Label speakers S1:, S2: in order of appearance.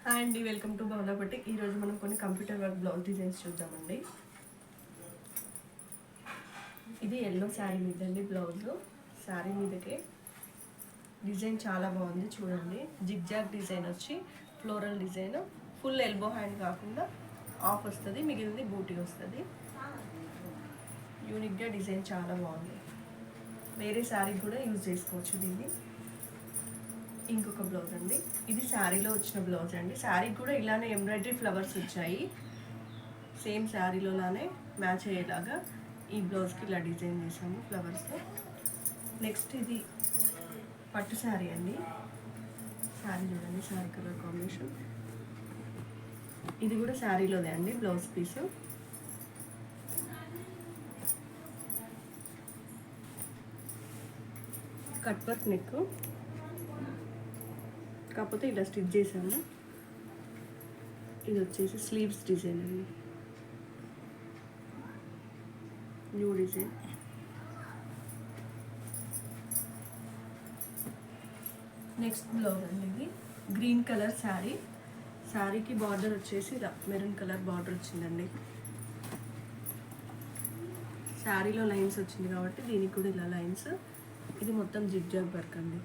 S1: Hi అండి, welcome to భవన boutique. ఈరోజు మనం కొన్ని కంప్యూటర్ వర్క్ బ్లౌజ్ డిజైన్స్ చూద్దామండి. ఇది ఎల్లో శారీ మీద అండి బ్లౌజ్. శారీ మీదకే డిజైన్ చాలా బాగుంది చూడండి. జిగ్జాగ్ డిజైన్ వచ్చి floral design, full elbow hand కాకుండా ఆఫ్ వస్తుంది, మిగిలింది బూటీ వస్తుంది. యూనిక్గా డిజైన్ చాలా బాగుంది. వేరే శారీ కూడా యూజ్ చేసుకోవచ్చు దీన్ని. ఇంకొక బ్లౌజ్ అండి, ఇది శారీలో వచ్చిన బ్లౌజ్ అండి. శారీకి కూడా ఇలానే ఎంబ్రాయిడరీ ఫ్లవర్స్ వచ్చాయి. సేమ్ శారీలోలానే మ్యాచ్ అయ్యేలాగా ఈ బ్లౌజ్కి ఇలా డిజైన్ చేసాము ఫ్లవర్స్తో. నెక్స్ట్ ఇది పట్టు శారీ అండి. శారీ చూడండి, శారీ కలర్ కాంబినేషన్. ఇది కూడా శారీలోనే అండి blouse piece. Cut work neck, కాకపోతే ఇలా స్టిచ్ చేసాము. ఇది వచ్చేసి స్లీవ్స్ డిజైన్ అండి, న్యూ డిజైన్. నెక్స్ట్ బ్లౌజ్ అండి, ఇది గ్రీన్ కలర్ శారీ. శారీకి బార్డర్ వచ్చేసి ఇలా మెరూన్ కలర్ బార్డర్ వచ్చిందండి. శారీలో లైన్స్ వచ్చింది కాబట్టి దీనికి కూడా ఇలా లైన్స్. ఇది మొత్తం జిగ్జాగ్ వర్క్ అండి.